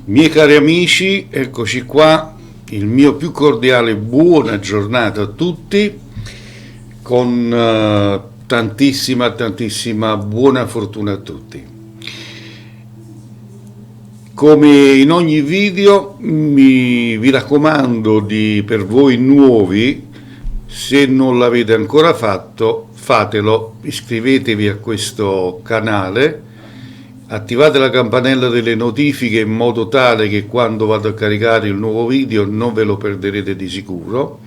Miei cari amici, eccoci qua, il mio più cordiale buona giornata a tutti, con tantissima buona fortuna a tutti. Come in ogni video vi raccomando per voi nuovi, se non l'avete ancora fatto, fatelo, iscrivetevi a questo canale. Attivate la campanella delle notifiche in modo tale che quando vado a caricare il nuovo video non ve lo perderete di sicuro.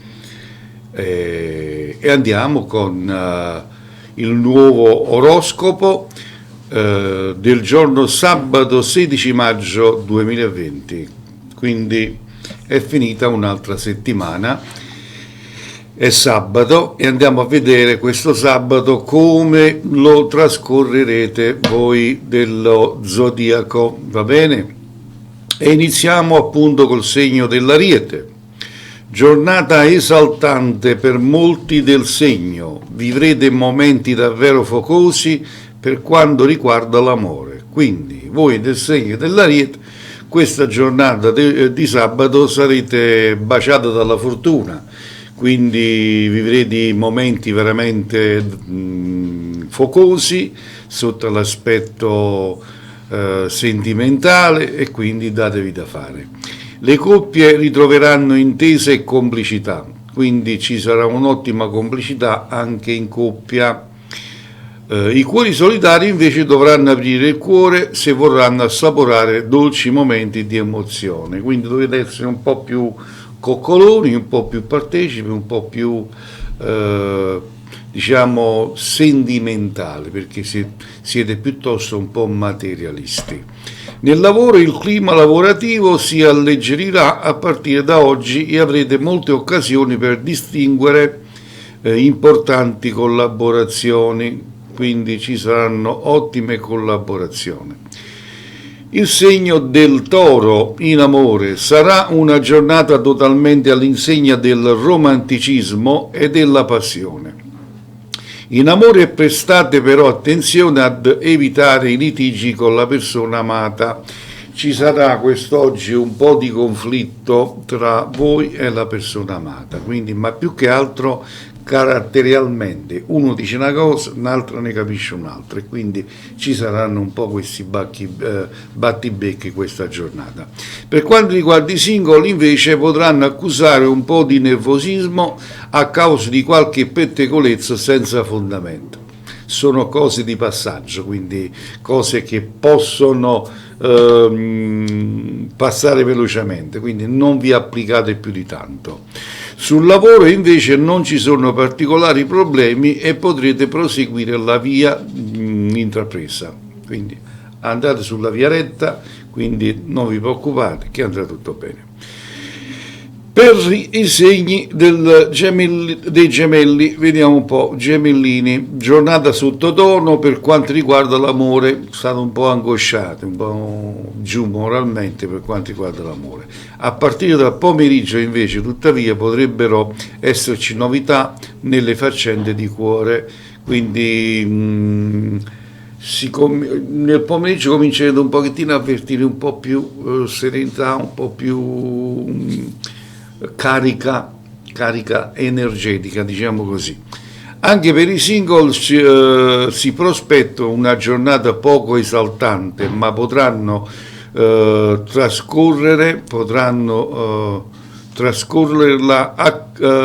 E andiamo con il nuovo oroscopo del giorno sabato 16 maggio 2020. Quindi è finita un'altra settimana. È sabato e andiamo a vedere questo sabato come lo trascorrerete voi dello zodiaco, va bene? E iniziamo appunto col segno dell'Ariete. Giornata esaltante per molti del segno, vivrete momenti davvero focosi per quanto riguarda l'amore. Quindi voi del segno dell'Ariete, questa giornata di sabato sarete baciati dalla fortuna. Quindi vivrete momenti veramente focosi sotto l'aspetto sentimentale e quindi datevi da fare. Le coppie ritroveranno intesa e complicità, quindi ci sarà un'ottima complicità anche in coppia. I cuori solitari invece dovranno aprire il cuore se vorranno assaporare dolci momenti di emozione, quindi dovete essere un po' più coccoloni, un po' più partecipi, un po' più diciamo sentimentali, perché siete piuttosto un po' materialisti. Nel lavoro il clima lavorativo si alleggerirà a partire da oggi e avrete molte occasioni per distinguere importanti collaborazioni, quindi ci saranno ottime collaborazioni. Il segno del Toro in amore sarà una giornata totalmente all'insegna del romanticismo e della passione. In amore prestate però attenzione ad evitare i litigi con la persona amata. Ci sarà quest'oggi un po' di conflitto tra voi e la persona amata, quindi, ma più che altro caratterialmente, uno dice una cosa, un altro ne capisce un'altra, e quindi ci saranno un po' questi battibecchi questa giornata. Per quanto riguarda i singoli invece potranno accusare un po' di nervosismo a causa di qualche pettegolezzo senza fondamento. Sono cose di passaggio, quindi cose che possono passare velocemente, quindi non vi applicate più di tanto. Sul lavoro invece non ci sono particolari problemi e potrete proseguire la via intrapresa, quindi andate sulla via retta, quindi non vi preoccupate che andrà tutto bene. Per i segni dei gemelli, vediamo un po', gemellini, giornata sottotono per quanto riguarda l'amore, state un po' angosciati, un po' giù moralmente per quanto riguarda l'amore. A partire dal pomeriggio invece, tuttavia, potrebbero esserci novità nelle faccende di cuore, quindi nel pomeriggio comincerete un pochettino a avvertire un po' più serenità, un po' più carica energetica, diciamo così. Anche per i single si prospetta una giornata poco esaltante, ma potranno trascorrerla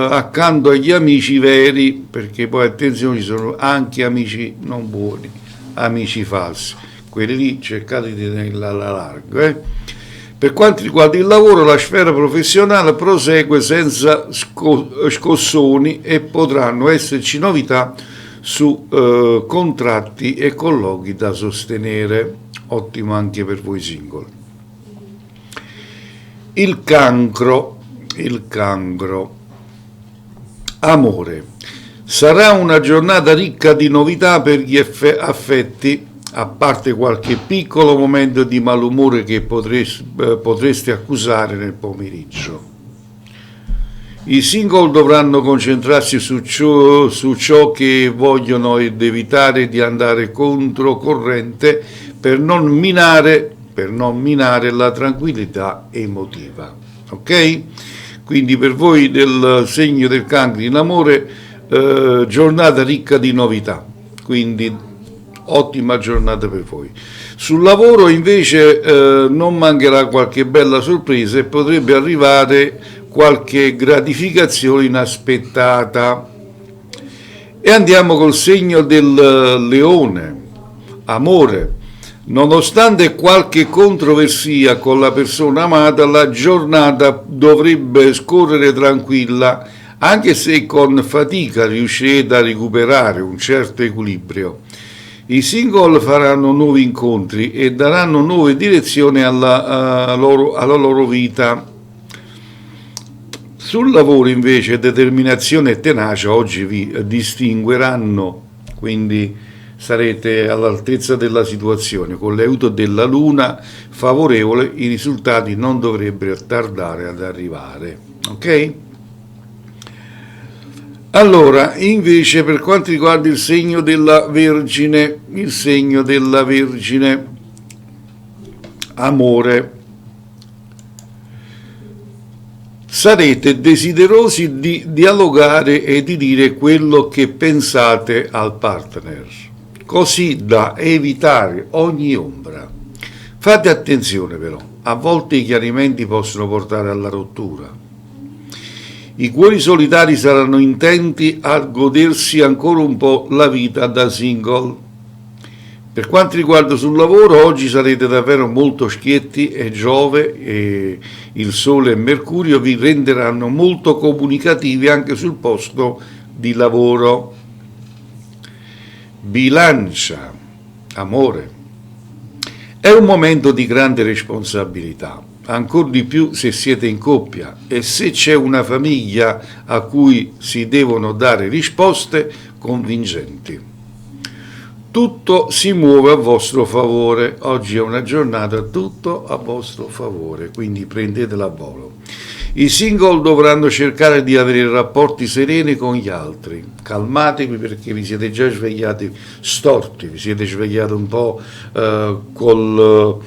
accanto agli amici veri, perché poi attenzione, ci sono anche amici non buoni, amici falsi, quelli lì cercate di tenerla alla larga. Per quanto riguarda il lavoro, la sfera professionale prosegue senza scossoni e potranno esserci novità su contratti e colloqui da sostenere. Ottimo anche per voi single. Il cancro. Amore. Sarà una giornata ricca di novità per gli affetti, a parte qualche piccolo momento di malumore che potreste accusare nel pomeriggio. I single dovranno concentrarsi su ciò che vogliono ed evitare di andare controcorrente per non minare per non minare la tranquillità emotiva. Ok? Quindi per voi del segno del Cancro in amore, giornata ricca di novità, quindi ottima giornata per voi. Sul lavoro invece non mancherà qualche bella sorpresa e potrebbe arrivare qualche gratificazione inaspettata. E andiamo col segno del Leone, amore. Nonostante qualche controversia con la persona amata, la giornata dovrebbe scorrere tranquilla, anche se con fatica riuscirete a recuperare un certo equilibrio. I single faranno nuovi incontri e daranno nuove direzioni alla loro vita. Sul lavoro invece determinazione e tenacia oggi vi distingueranno, quindi sarete all'altezza della situazione. Con l'aiuto della luna favorevole i risultati non dovrebbero tardare ad arrivare. Ok? Allora, invece per quanto riguarda il segno della Vergine, amore, sarete desiderosi di dialogare e di dire quello che pensate al partner, così da evitare ogni ombra. Fate attenzione però, a volte i chiarimenti possono portare alla rottura. I cuori solitari saranno intenti a godersi ancora un po' la vita da single. Per quanto riguarda sul lavoro, oggi sarete davvero molto schietti e Giove e il Sole e Mercurio vi renderanno molto comunicativi anche sul posto di lavoro. Bilancia, amore. È un momento di grande responsabilità, ancor di più se siete in coppia e se c'è una famiglia a cui si devono dare risposte convincenti. Tutto si muove a vostro favore, oggi è una giornata tutto a vostro favore, quindi prendetela a volo. I single dovranno cercare di avere rapporti sereni con gli altri, calmatevi perché vi siete già svegliati storti, vi siete svegliati un po' con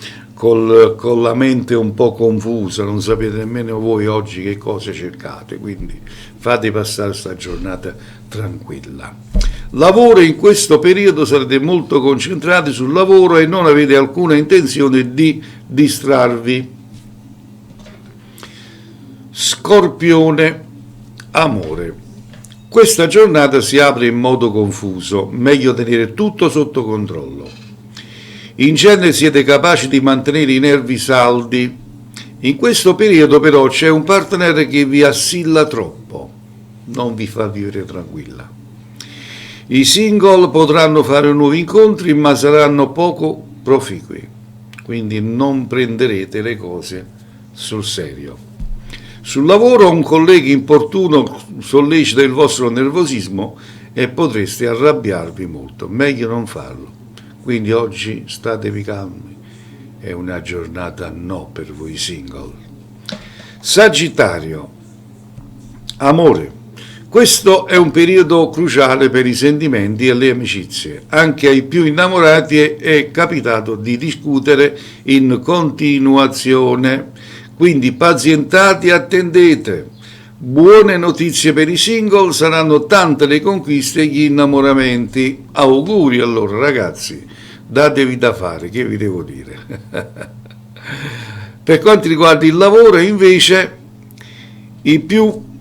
la mente un po' confusa, non sapete nemmeno voi oggi che cosa cercate, quindi fate passare questa giornata tranquilla. Lavoro, in questo periodo sarete molto concentrati sul lavoro e non avete alcuna intenzione di distrarvi. Scorpione, amore. Questa giornata si apre in modo confuso, meglio tenere tutto sotto controllo. In genere siete capaci di mantenere i nervi saldi. In questo periodo però c'è un partner che vi assilla troppo, non vi fa vivere tranquilla. I single potranno fare nuovi incontri ma saranno poco proficui, quindi non prenderete le cose sul serio. Sul lavoro un collega importuno sollecita il vostro nervosismo e potreste arrabbiarvi molto, meglio non farlo. Quindi oggi statevi calmi, è una giornata no per voi single. Sagittario, amore. Questo è un periodo cruciale per i sentimenti e le amicizie. Anche ai più innamorati è capitato di discutere in continuazione, quindi pazientate e attendete. Buone notizie per i single, saranno tante le conquiste e gli innamoramenti. Auguri allora ragazzi, datevi da fare, che vi devo dire. Per quanto riguarda il lavoro invece, i più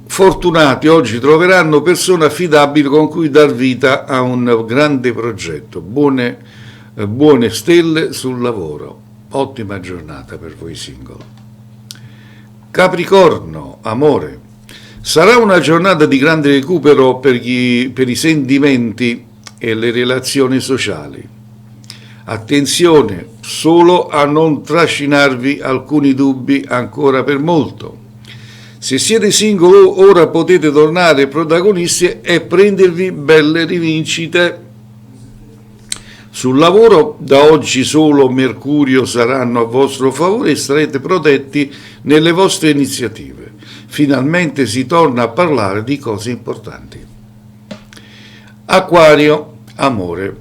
fortunati oggi troveranno persone affidabili con cui dar vita a un grande progetto. Buone stelle sul lavoro. Ottima giornata per voi single. Capricorno, amore. Sarà una giornata di grande recupero per i sentimenti e le relazioni sociali. Attenzione solo a non trascinarvi alcuni dubbi ancora per molto. Se siete single ora potete tornare protagonisti e prendervi belle rivincite. Sul lavoro da oggi solo Mercurio saranno a vostro favore e sarete protetti nelle vostre iniziative. Finalmente si torna a parlare di cose importanti. Acquario, amore.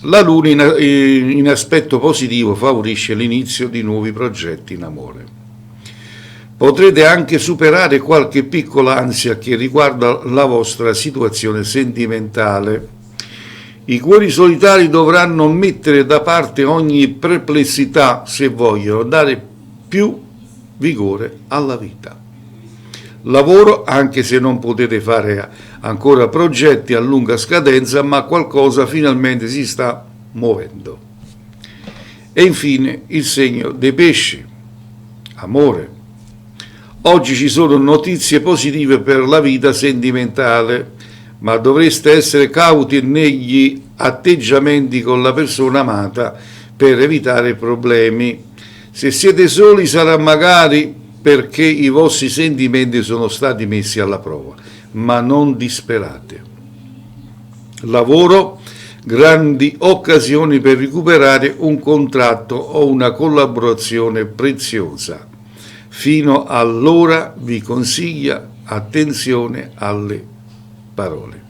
La Luna in aspetto positivo favorisce l'inizio di nuovi progetti in amore. Potrete anche superare qualche piccola ansia che riguarda la vostra situazione sentimentale. I cuori solitari dovranno mettere da parte ogni perplessità se vogliono dare più vigore alla vita. Lavoro, anche se non potete fare ancora progetti a lunga scadenza, ma qualcosa finalmente si sta muovendo. E infine il segno dei pesci. Amore. Oggi ci sono notizie positive per la vita sentimentale, ma dovreste essere cauti negli atteggiamenti con la persona amata per evitare problemi. Se siete soli sarà magari perché i vostri sentimenti sono stati messi alla prova, ma non disperate. Lavoro, grandi occasioni per recuperare un contratto o una collaborazione preziosa. Fino allora vi consiglia attenzione alle parole.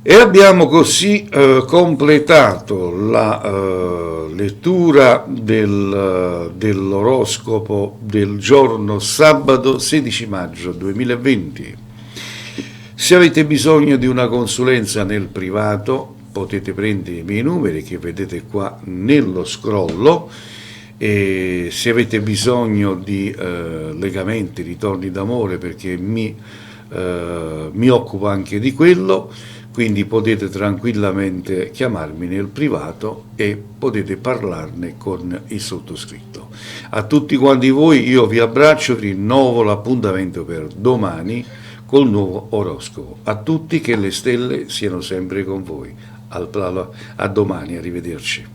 E abbiamo così completato la lettura dell'oroscopo del giorno sabato 16 maggio 2020. Se avete bisogno di una consulenza nel privato potete prendere i miei numeri che vedete qua nello scrollo. E se avete bisogno di legamenti, ritorni d'amore, perché mi occupo anche di quello, quindi potete tranquillamente chiamarmi nel privato e potete parlarne con il sottoscritto. A tutti quanti voi io vi abbraccio, vi rinnovo l'appuntamento per domani col nuovo oroscopo. A tutti, che le stelle siano sempre con voi. A domani, arrivederci.